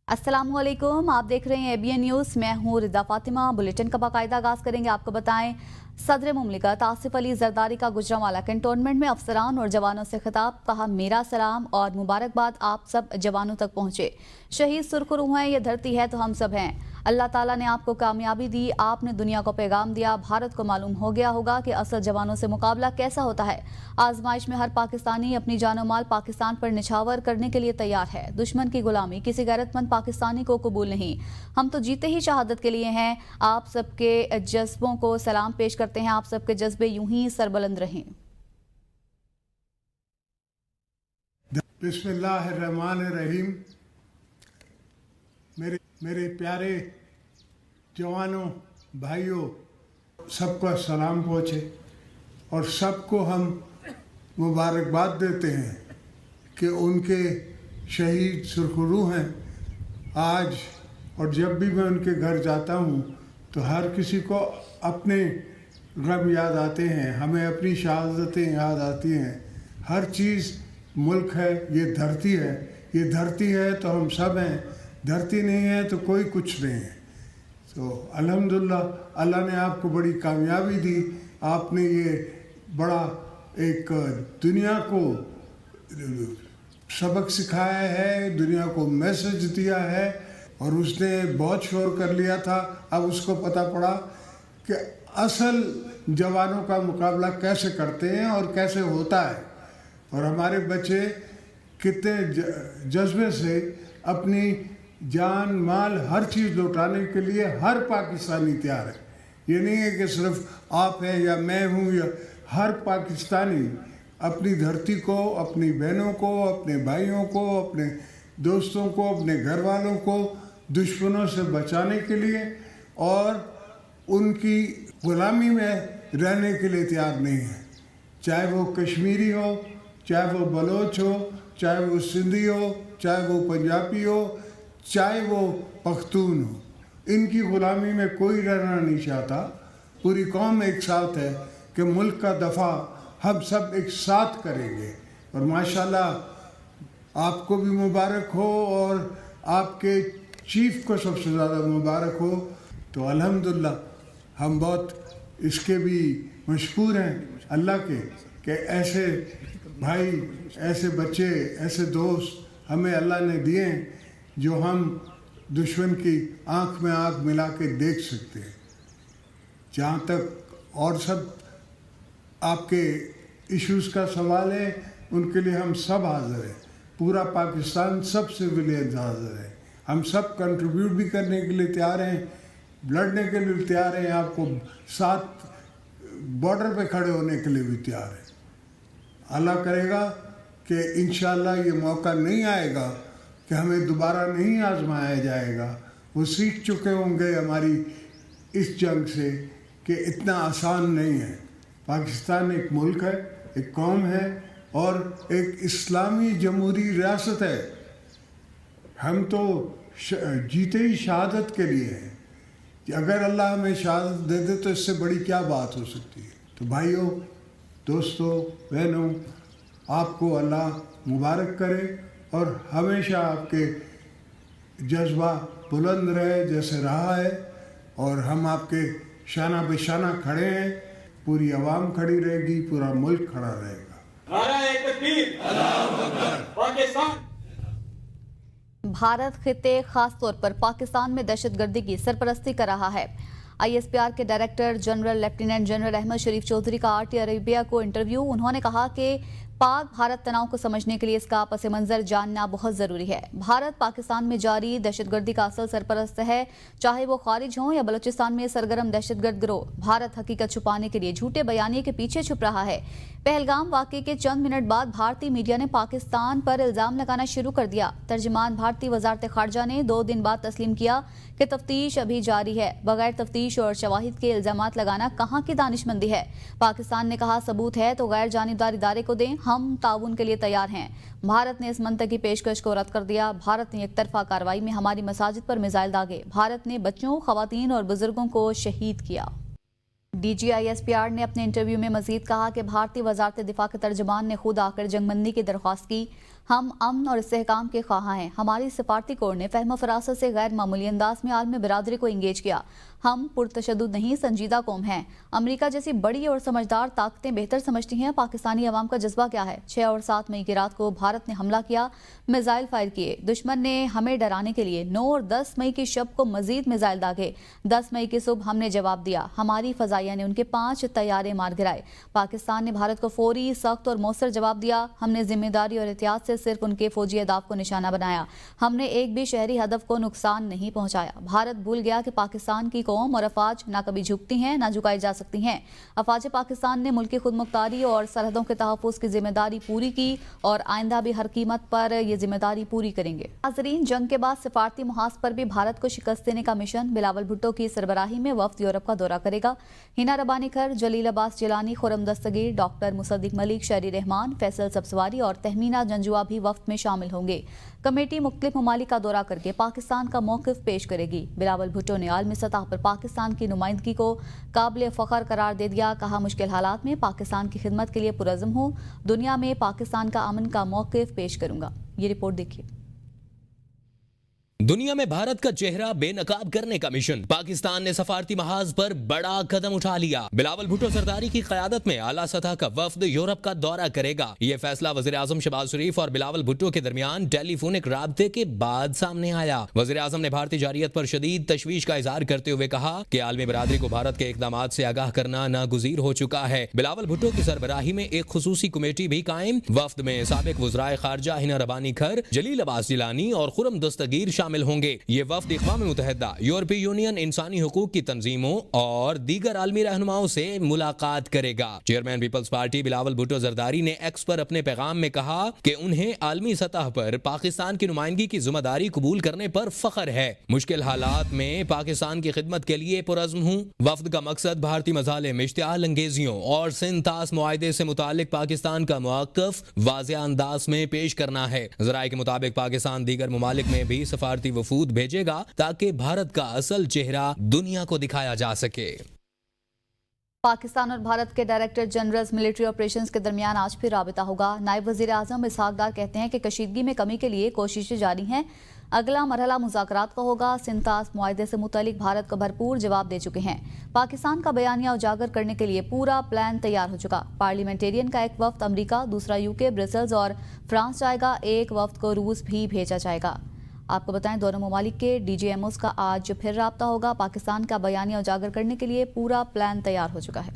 अस्सलाम वालेकुम, आप देख रहे हैं एबीएन न्यूज़। मैं हूं रिदा फातिमा। बुलेटिन का बाकायदा आगाज करेंगे। आपको बताएं, सदर मुमलिकत आसिफ अली जरदारी का गुजरांवाला कैंटोनमेंट में अफसरान और जवानों से खिताब। कहा, मेरा सलाम और मुबारकबाद आप सब जवानों तक पहुंचे। शहीद सुरखरू हैं, ये धरती है तो हम सब हैं। अल्लाह ताला ने आपको कामयाबी दी, आपने दुनिया को पैगाम दिया। भारत को मालूम हो गया होगा कि असल जवानों से मुकाबला कैसा होता है। आजमाइश में हर पाकिस्तानी अपनी जानो माल पाकिस्तान पर निछावर करने के लिए तैयार है। दुश्मन की गुलामी किसी गैरतमंद पाकिस्तानी को कबूल नहीं। हम तो जीते ही शहादत के लिए हैं। आप सबके जज्बों को सलाम पेश करते हैं। आप सबके जज्बे यूं ही सरबुलंद रहें। बिस्मिल्लाहिर्रहमानिर्रहीम। मेरे प्यारे जवानों, भाइयों, सबका सलाम पहुँचे और सबको हम मुबारकबाद देते हैं कि उनके शहीद सुरखरू हैं आज। और जब भी मैं उनके घर जाता हूँ तो हर किसी को अपने गम याद आते हैं, हमें अपनी शहादतें याद आती हैं। हर चीज़ मुल्क है, ये धरती है। ये धरती है तो हम सब हैं, धरती नहीं है तो कोई कुछ नहीं है। तो अल्हम्दुलिल्लाह अल्लाह ने आपको बड़ी कामयाबी दी। आपने ये बड़ा एक दुनिया को सबक सिखाया है, दुनिया को मैसेज दिया है। और उसने बहुत शोर कर लिया था, अब उसको पता पड़ा कि असल जवानों का मुकाबला कैसे करते हैं और कैसे होता है। और हमारे बच्चे कितने जज्बे से अपनी जान माल हर चीज़ लौटाने के लिए हर पाकिस्तानी तैयार है। ये नहीं है कि सिर्फ आप हैं या मैं हूँ, या हर पाकिस्तानी अपनी धरती को, अपनी बहनों को, अपने भाइयों को, अपने दोस्तों को, अपने घर वालों को दुश्मनों से बचाने के लिए और उनकी गुलामी में रहने के लिए तैयार नहीं है। चाहे वो कश्मीरी हो, चाहे वो बलोच हो, चाहे वो सिंधी हो, चाहे वो पंजाबी हो, चाहे वो पख्तून हो, इनकी गुलामी में कोई रहना नहीं चाहता। पूरी कौम एक साथ है कि मुल्क का दफा हम सब एक साथ करेंगे। और माशाल्लाह आपको भी मुबारक हो और आपके चीफ को सबसे ज़्यादा मुबारक हो। तो अल्हम्दुलिल्लाह हम बहुत इसके भी मशकूर हैं अल्लाह के कि ऐसे भाई, ऐसे बच्चे, ऐसे दोस्त हमें अल्लाह ने दिए हैं जो हम दुश्मन की आंख में आंख मिला के देख सकते हैं। जहाँ तक और सब आपके इश्यूज़ का सवाल है, उनके लिए हम सब हाज़िर हैं। पूरा पाकिस्तान, सब सिविलियंस हाज़िर हैं। हम सब कंट्रीब्यूट भी करने के लिए तैयार हैं, लड़ने के लिए तैयार हैं, आपको साथ बॉर्डर पे खड़े होने के लिए भी तैयार हैं। अल्लाह करेगा कि इंशाअल्लाह ये मौका नहीं आएगा कि हमें दोबारा नहीं आजमाया जाएगा। वो सीख चुके होंगे हमारी इस जंग से कि इतना आसान नहीं है। पाकिस्तान एक मुल्क है, एक कौम है और एक इस्लामी जमहूरी रियासत है। हम तो जीते ही शहादत के लिए हैं। अगर अल्लाह हमें शहादत दे दे तो इससे बड़ी क्या बात हो सकती है। तो भाइयों, दोस्तों, बहनों, आपको अल्लाह मुबारक करे और हमेशा आपके जज्बा बुलंद रहे जैसे रहा है। और हम आपके शाना बेशाना खड़े हैं, पूरी आवाम खड़ी रहेगी, पूरा मुल्क खड़ा रहेगा। भारत खित्ते खास तौर पर पाकिस्तान में दहशतगर्दी की सरपरस्ती कर रहा है। ISPR के director general lieutenant general Ahmed Sharif Chaudhry का RT अरेबिया को इंटरव्यू। उन्होंने कहा कि पाक भारत तनाव को समझने के लिए इसका पस मंजर जानना बहुत ज़रूरी है। भारत पाकिस्तान में जारी दहशतगर्दी का असल सरपरस्त है, चाहे वो खारिज हों या बलूचिस्तान में सरगर्म दहशतगर्द गिरोह। भारत हकीकत छुपाने के लिए झूठे बयानिए के पीछे छुप रहा है। पहलगाम वाक़े के चंद मिनट बाद भारतीय मीडिया ने पाकिस्तान पर इल्ज़ाम लगाना शुरू कर दिया। तर्जमान भारतीय वजारत खारजा ने 2 दिन बाद तस्लीम किया कि तफ्तीश अभी जारी है। बगैर तफ्तीश और शवाहिद के इल्ज़ामात लगाना कहाँ की दानिशमंदी है। पाकिस्तान ने कहा, सबूत है तो गैर जानिबदार इदारे को दें, हम ताउन के लिए तैयार हैं। भारत ने इस मंतक की पेशकश को रद्द कर दिया। भारत ने एक तरफा कार्रवाई में हमारी मसाजिद पर मिसाइल दागे। भारत ने बच्चों, खवातीन और बुजुर्गों को शहीद किया। DGISPR ने अपने इंटरव्यू में मजीद कहा कि भारतीय वजारत दिफा के तर्जमान ने खुद आकर जंगबंदी की दरख्वास्त की। ہم امن اور استحکام کے خواہاں ہیں. ہماری سفارتی کور نے فہم و فراست سے غیر معمولی انداز میں عالمی برادری کو انگیج کیا. ہم پرتشدد نہیں سنجیدہ قوم ہیں. امریکہ جیسی بڑی اور سمجھدار طاقتیں بہتر سمجھتی ہیں پاکستانی عوام کا جذبہ کیا ہے. 6 اور 7 مئی کی رات کو بھارت نے حملہ کیا, میزائل فائر کیے. دشمن نے ہمیں ڈرانے کے لیے 9 اور 10 مئی کی شب کو مزید میزائل داغے. 10 مئی کی صبح ہم نے جواب دیا. ہماری فضائیہ نے ان کے 5 طیارے مار گرائے. پاکستان نے بھارت کو فوری, سخت اور مؤثر جواب دیا. ہم نے ذمہ داری اور احتیاط سے صرف ان کے فوجی اہداف کو نشانہ بنایا. ہم نے ایک بھی شہری ہدف کو نقصان نہیں پہنچایا. بھارت بھول گیا کہ پاکستان کی قوم اور افواج نہ کبھی جھکتی ہیں نہ جھکائی جا سکتی ہیں. افواج پاکستان نے ملکی خود مختاری اور سرحدوں کے تحفظ کی ذمہ داری پوری کی اور آئندہ بھی ہر قیمت پر یہ ذمہ داری پوری کریں گے. ناظرین, جنگ کے بعد سفارتی محاذ پر بھی بھارت کو شکست دینے کا مشن بلاول بھٹو کی سربراہی میں وفد یورپ کا دورہ کرے گا. ہنا ربانی کھر, جلیل عباس جیلانی, خرم دستگیر, ڈاکٹر مصدق ملک, شہری رحمان, فیصل سبزواری اور تہمینہ جنجوا بھی وفد میں شامل ہوں گے. کمیٹی مختلف ممالک کا دورہ کر کے پاکستان کا موقف پیش کرے گی. بلاول بھٹو نے عالمی سطح پر پاکستان کی نمائندگی کو قابل فخر قرار دے دیا. کہا, مشکل حالات میں پاکستان کی خدمت کے لیے پرعزم ہوں. دنیا میں پاکستان کا امن کا موقف پیش کروں گا. یہ رپورٹ دیکھیے. دنیا میں بھارت کا چہرہ بے نقاب کرنے کا مشن. پاکستان نے سفارتی محاذ پر بڑا قدم اٹھا لیا. بلاول بھٹو سرداری کی قیادت میں اعلیٰ سطح کا وفد یورپ کا دورہ کرے گا. یہ فیصلہ وزیر اعظم شہباز شریف اور بلاول بھٹو کے درمیان ٹیلی فونک رابطے کے بعد سامنے آیا. وزیر اعظم نے بھارتی جارحیت پر شدید تشویش کا اظہار کرتے ہوئے کہا کہ عالمی برادری کو بھارت کے اقدامات سے آگاہ کرنا ناگزیر ہو چکا ہے. بلاول بھٹو کی سربراہی میں ایک خصوصی کمیٹی بھی قائم. وفد میں سابق وزرائے خارجہ ہنا ربانی کھر, جلیل عباس جیلانی اور خرم دستگیر شامل ہوں گے. یہ وفد اقوام متحدہ, یورپی یونین, انسانی حقوق کی تنظیموں اور دیگر عالمی رہنماؤں سے ملاقات کرے گا. چیئرمین پیپلز پارٹی بلاول بھٹو زرداری نے ایکس پر اپنے پیغام میں کہا کہ انہیں عالمی سطح پر پاکستان کی نمائندگی کی ذمہ داری قبول کرنے پر فخر ہے. مشکل حالات میں پاکستان کی خدمت کے لیے پرعزم ہوں. وفد کا مقصد بھارتی مظالم, اشتعال انگیزیوں اور سنتاس معاہدے سے متعلق پاکستان کا موقف واضح انداز میں پیش کرنا ہے. ذرائع کے مطابق پاکستان دیگر ممالک میں بھی سفارتی وفود بھیجے گا تاکہ بھارت کا اصل چہرہ دنیا کو دکھایا جا سکے. پاکستان اور بھارت کے ڈائریکٹر جنرلز ملٹری آپریشنز کے درمیان آج پھر رابطہ ہوگا. نائب وزیر اعظم اسحاق ڈار کہتے ہیں کہ کشیدگی میں کمی کے لیے کوششیں جاری ہیں. اگلا مرحلہ مذاکرات کا ہوگا. سنتاس معاہدے سے متعلق بھارت کو بھرپور جواب دے چکے ہیں. پاکستان کا بیانیہ اجاگر کرنے کے لیے پورا پلان تیار ہو چکا. پارلیمنٹیرین کا ایک وفد امریکہ, دوسرا UK, برسلز اور فرانس جائے گا. ایک وفد کو روس بھی بھیجا جائے گا. آپ کو بتائیں, دونوں ممالک کے DGMOs کا آج پھر رابطہ ہوگا. پاکستان کا بیانیہ اجاگر کرنے کے لیے پورا پلان تیار ہو چکا ہے.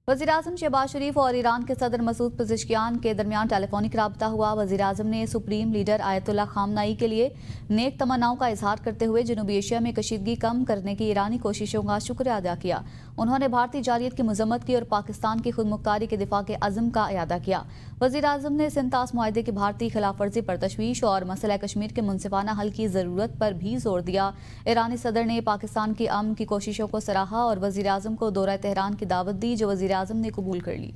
وزیر اعظم شہباز شریف اور ایران کے صدر مسعود پزشکیان کے درمیان ٹیلی فونک رابطہ ہوا. وزیر اعظم نے سپریم لیڈر آیت اللہ خامنائی کے لیے نیک تمناؤں کا اظہار کرتے ہوئے جنوبی ایشیا میں کشیدگی کم کرنے کی ایرانی کوششوں کا شکریہ ادا کیا. انہوں نے بھارتی جارحیت کی مذمت کی اور پاکستان کی خود مختاری کے دفاع کے عزم کا اعادہ کیا. وزیر اعظم نے سنتاس معاہدے کی بھارتی خلاف ورزی پر تشویش اور مسئلہ کشمیر کے منصفانہ حل کی ضرورت پر بھی زور دیا. ایرانی صدر نے پاکستان کی امن کی کوششوں کو سراہا اور وزیر اعظم کو دورہ تہران کی دعوت دی, جو وزیر اعظم نے قبول کر لی.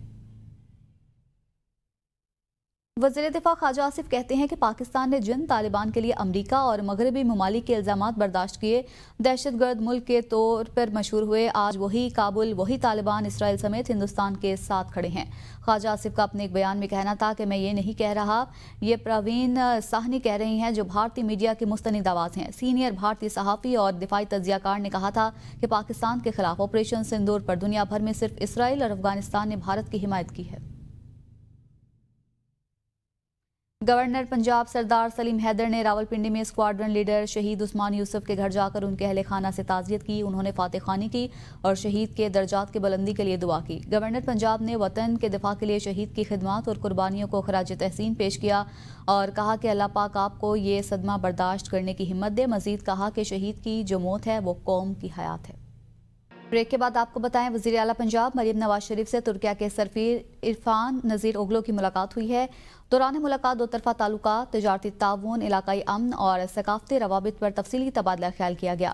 وزیر دفاع خواجہ آصف کہتے ہیں کہ پاکستان نے جن طالبان کے لیے امریکہ اور مغربی ممالک کے الزامات برداشت کیے, دہشت گرد ملک کے طور پر مشہور ہوئے, آج وہی کابل, وہی طالبان اسرائیل سمیت ہندوستان کے ساتھ کھڑے ہیں. خواجہ آصف کا اپنے ایک بیان میں کہنا تھا کہ میں یہ نہیں کہہ رہا, یہ پروین ساہنی کہہ رہی ہیں جو بھارتی میڈیا کی مستند آواز ہیں. سینئر بھارتی صحافی اور دفاعی تجزیہ کار نے کہا تھا کہ پاکستان کے خلاف آپریشن سندور پر دنیا بھر میں صرف اسرائیل اور افغانستان نے بھارت کی حمایت کی ہے. گورنر پنجاب سردار سلیم حیدر نے راولپنڈی میں اسکواڈرن لیڈر شہید عثمان یوسف کے گھر جا کر ان کے اہل خانہ سے تعزیت کی. انہوں نے فاتح خوانی کی اور شہید کے درجات کی بلندی کے لیے دعا کی. گورنر پنجاب نے وطن کے دفاع کے لیے شہید کی خدمات اور قربانیوں کو خراج تحسین پیش کیا اور کہا کہ اللہ پاک آپ کو یہ صدمہ برداشت کرنے کی ہمت دے. مزید کہا کہ شہید کی جو موت ہے وہ قوم کی حیات ہے. بریک کے بعد آپ کو بتائیں, وزیر اعلیٰ پنجاب مریم نواز شریف سے ترکیہ کے سفیر عرفان نذیر اوگلو کی ملاقات ہوئی ہے. دوران ملاقات دو طرفہ تعلقات, تجارتی تعاون, علاقائی امن اور ثقافتی روابط پر تفصیلی تبادلہ خیال کیا گیا.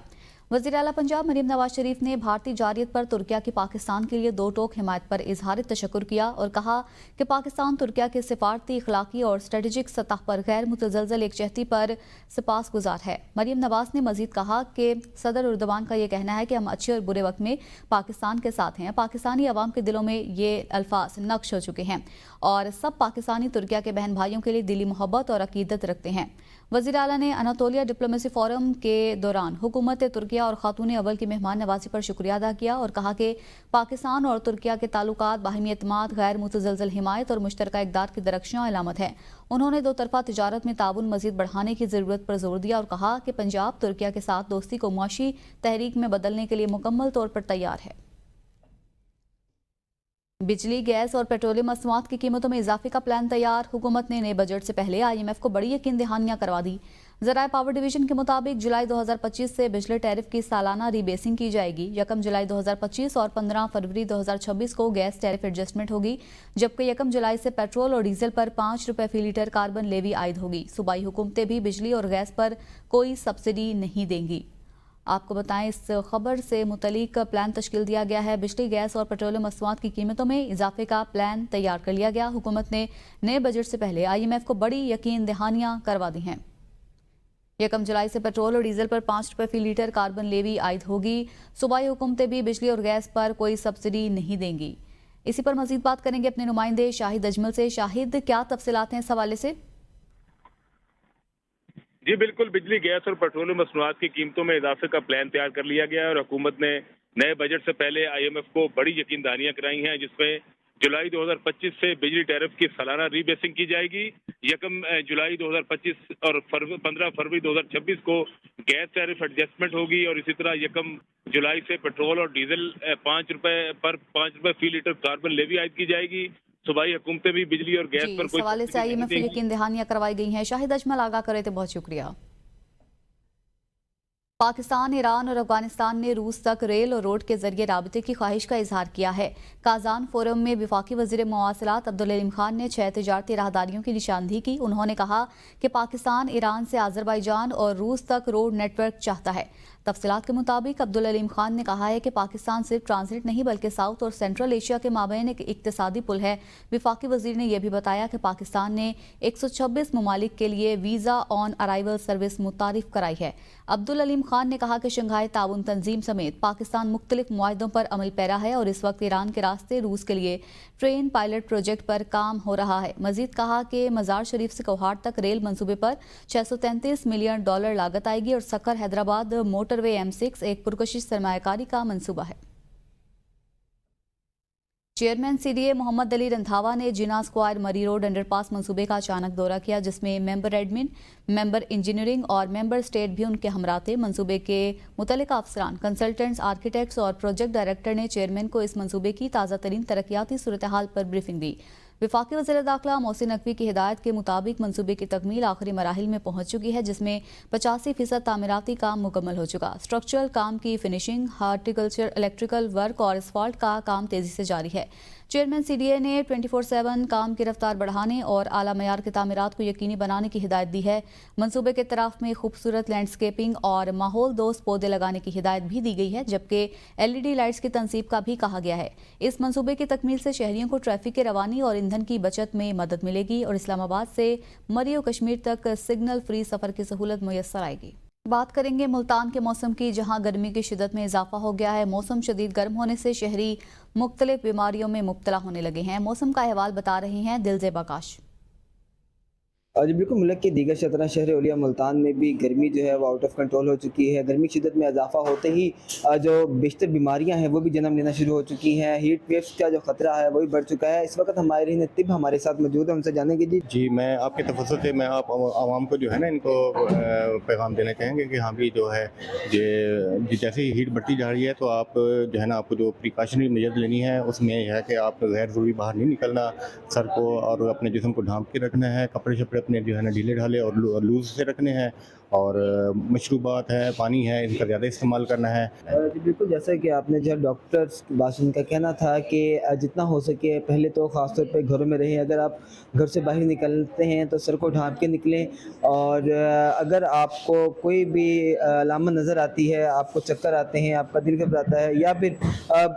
वज़ीर आला पंजाब मरीम नवाज शरीफ ने भारतीय जारियत पर तुर्किया की पाकिस्तान के लिए दो टोक हिमायत पर इजहार तशक्कुर किया और कहा कि पाकिस्तान तुर्किया के सिफारती, इखलाकी और स्ट्रेटेजिक सतह पर गैर मुतज़लज़ल एकजहती पर सपासगुजार है। मरीम नवाज ने मजीद कहा कि सदर उर्दवान का ये कहना है कि हम अच्छे और बुरे वक्त में पाकिस्तान के साथ हैं। पाकिस्तानी अवाम के दिलों में ये अल्फाज नक्श हो चुके हैं और सब पाकिस्तानी तुर्किया के बहन भाइयों के लिए दिली मोहब्बत और अकीदत रखते हैं। वज़ीर आला ने अनातोलिया डिप्लोमेसी फोरम के दौरान हुकूमत तुर्किया और खातून अव्वल की मेहमान नवाजी पर शुक्रिया अदा किया और कहा कि पाकिस्तान और तुर्किया के ताल्लुकात बाहिमी एतमाद, गैर मुतज़लज़ल हिमायत और मुश्तरका इक़दार की दरख्शां अलामत है। उन्होंने दो तरफ़ा तिजारत में ताउन मज़ीद बढ़ाने की ज़रूरत पर जोर दिया और कहा कि पंजाब तुर्किया के साथ दोस्ती को मुआशी तहरीक में बदलने के लिए मुकम्मल तौर पर तैयार है। बिजली, गैस और पेट्रोलियम मसनूआत की कीमतों में इजाफे का प्लान तैयार। हुकूमत ने नए बजट से पहले IMF को बड़ी यकीन दहानियां करवा दी। ज़राए पावर डिवीजन के मुताबिक जुलाई 2025 से बिजली टैरिफ की सालाना रीबेसिंग की जाएगी। 1 जुलाई 2025 और 15 फरवरी 2026 को गैस टैरिफ एडजस्टमेंट होगी, जबकि 1 जुलाई से पेट्रोल और डीजल पर 5 रुपये फी लीटर कार्बन लेवी आयद होगी। सूबाई हुकूमतें भी बिजली और गैस पर कोई सब्सिडी नहीं देंगी। आपको बताएं, इस खबर से मुतलिक प्लान तश्कील दिया गया है। बिजली, गैस और पेट्रोलियम मसनूआत की कीमतों में इजाफे का प्लान तैयार कर लिया गया। हुकूमत ने नए बजट से पहले IMF को बड़ी यकीन दहानियां करवा दी हैं। 1 जुलाई से पेट्रोल और डीजल पर 5 रुपये फी लीटर कार्बन लेवी आयद होगी। सूबाई हुकूमतें भी बिजली और गैस पर कोई सब्सिडी नहीं देंगी। इसी पर मजीद बात करेंगे अपने नुमाइंदे शाहिद अजमल से। शाहिद, क्या तफसीलात हैं इस हवाले से? जी बिल्कुल, बिजली, गैस और पेट्रोलियम मसनूआत की कीमतों में इजाफे का प्लान तैयार कर लिया गया है और हुकूमत ने नए बजट से पहले IMF को बड़ी यकीन दहानियां कराई हैं, जिसमें जुलाई 2025 से बिजली टैरिफ की सालाना रीबेसिंग की जाएगी। 1 जुलाई 2025 और 15 फरवरी 2026 को गैस टैरिफ एडजस्टमेंट होगी और इसी तरह 1 जुलाई से पेट्रोल और डीजल 5 रुपये फी लीटर कार्बन लेवी आयद की जाएगी। सूबाई हुकूमतें भी बिजली और गैस पर कोई हवाले से IMF को यकीन दहानियां करवाई गई हैं। शाहिद अजमल आगाह करे थे, बहुत शुक्रिया। पाकिस्तान, ईरान और अफगानिस्तान ने रूस तक रेल और रोड के जरिए राबते की ख्वाहिश का इजहार किया है। काजान फोरम में वफाकी वज़ीर मवासिलात अब्दुल अलीम खान ने 6 तिजारती राहदारियों की निशानदही की। उन्होंने कहा कि पाकिस्तान ईरान से आज़रबाईजान और रूस तक रोड नेटवर्क चाहता है। तफसीलात के मुताबिक अब्दुल अलीम खान ने कहा है कि पाकिस्तान सिर्फ ट्रांजिट नहीं बल्कि साउथ और सेंट्रल एशिया के माबैन एक इक्तिसादी पुल है। वफाकी वज़ीर ने यह भी बताया कि पाकिस्तान ने 126 ममालिक के लिए वीज़ा ऑन अराइवल सर्विस मुतारिफ कराई है। अब्दुल अलीम खान ने कहा कि शंघाई ताउन तंजीम समेत पाकिस्तान मुख्तलिफ मुआहदों पर अमल पैरा है और इस वक्त ईरान के रास्ते रूस के लिए ट्रेन पायलट प्रोजेक्ट पर काम हो रहा है। मजीद कहा कि मज़ार शरीफ से कोहाड़ तक रेल मंसूबे पर $633 मिलियन लागत आएगी और सक्कर हैदराबाद मोटरवे M6 एक पुरकशिश सरमायाकारी का मंसूबा है। चेयरमैन CDA मोहम्मद अली रंधावा ने जिना स्क्वायर मरी रोड अंडरपास मंसूबे का अचानक दौरा किया, जिसमें मेंबर एडमिन, मेंबर इंजीनियरिंग और मेंबर स्टेट भी उनके हमरा थे। मंसूबे के मुतल्लिका अफसरान, कंसल्टेंट्स, आर्किटेक्ट्स और प्रोजेक्ट डायरेक्टर ने चेयरमैन को इस मंसूबे की ताज़ा तरीन तरक्याती सूरत हाल पर ब्रीफिंग दी। वफाकी वज़ीर दाखिला मोहसिन नकवी की हिदायत के मुताबिक मंसूबे की तकमील आखिरी मराहिल में पहुंच चुकी है, जिसमें 85% तामीराती काम मुकम्मल हो चुका। स्ट्रक्चरल काम की फिनिशिंग, हार्टिकल्चर, इलेक्ट्रिकल वर्क और असफाल्ट का काम तेजी से जारी है। चेयरमैन CDA ने 24/7 काम की रफ्तार बढ़ाने और आला मयार के तामीरात को यकीनी बनाने की हिदायत दी है। मंसूबे के तरफ में खूबसूरत लैंडस्केपिंग और माहौल दोस्त पौधे लगाने की हिदायत भी दी गई है, जबकि LED लाइट्स की तनसीब का भी कहा गया है। इस मंसूबे की तकमील से शहरियों को ट्रैफिक के रवानी और ईंधन की बचत में मदद मिलेगी और इस्लामाबाद से मरी और कश्मीर तक सिग्नल फ्री सफ़र की सहूलत मुयस्सर आएगी। बात करेंगे मुल्तान के मौसम की, जहां गर्मी की शिदत में इजाफा हो गया है। मौसम शदीद गर्म होने से शहरी मुख्तलिफ बीमारियों में मुब्तला होने लगे हैं। मौसम का अहवाल बता रही हैं दिलजेब आकाश। जी बिल्कुल, मुल्क के दीगर 17 शहर औलिया मुल्तान में भी गर्मी जो है वो आउट ऑफ कंट्रोल हो चुकी है। गर्मी की शिद्दत में इजाफा होते ही जो बेशतर बीमारियां हैं वो भी जन्म लेना शुरू हो चुकी हैं। हीट वेव्स का जो ख़तरा है वही बढ़ चुका है। इस वक्त हमारे तिब हमारे साथ मौजूद है, उनसे जानेंगे। जी मैं आपके तफस्सुस से मैं आप आवाम को जो है ना इनको पैगाम देना चाहेंगे कि हाँ भी जो है ये जैसे ही हीट बढ़ती जा रही है तो आप जो है ना आपको जो प्रिकॉशनरी मेजर्स लेनी है उसमें यह है कि आप गैर ज़रूरी बाहर नहीं निकलना, सर को और अपने जिस्म को ढांप के रखना है, कपड़े शपड़े अपने जो है ना ढीले ढाले और लूज से रखने हैं اور مشروبات ہے، پانی ہے، ان کا زیادہ استعمال کرنا ہے۔ جی بالکل، جیسا کہ آپ نے جو ڈاکٹرس کی بات ان کا کہنا تھا کہ جتنا ہو سکے پہلے تو خاص طور پہ گھروں میں رہیں، اگر آپ گھر سے باہر نکلتے ہیں تو سر کو ڈھانپ کے نکلیں، اور اگر آپ کو کوئی بھی علامت نظر آتی ہے، آپ کو چکر آتے ہیں، آپ کا دل گھبراتا ہے، یا پھر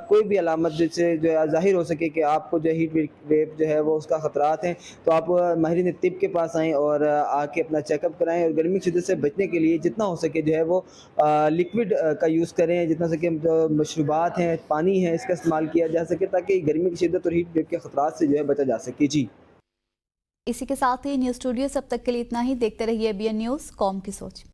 کوئی بھی علامت جس سے جو ہے ظاہر ہو سکے کہ آپ کو جو ہیٹ ویو جو ہے وہ اس کا خطرات ہیں، تو آپ ماہرین طب کے پاس آئیں اور آ کے اپنا چیک اپ کرائیں، اور گرمی کی شدت سے بچنے کے لیے جتنا ہو سکے جو ہے وہ لیکوڈ کا یوز کریں، جتنا سکے جو مشروبات ہیں، پانی ہے، اس کا استعمال کیا جا سکے تاکہ گرمی کی شدت اور ہیٹ ویو کے خطرات سے جو ہے بچا جا سکے۔ جی اسی کے ساتھ ہی نیوز اسٹوڈیو سے اب تک کے لیے اتنا ہی۔ دیکھتے رہیے ABN نیوز، قوم کی سوچ۔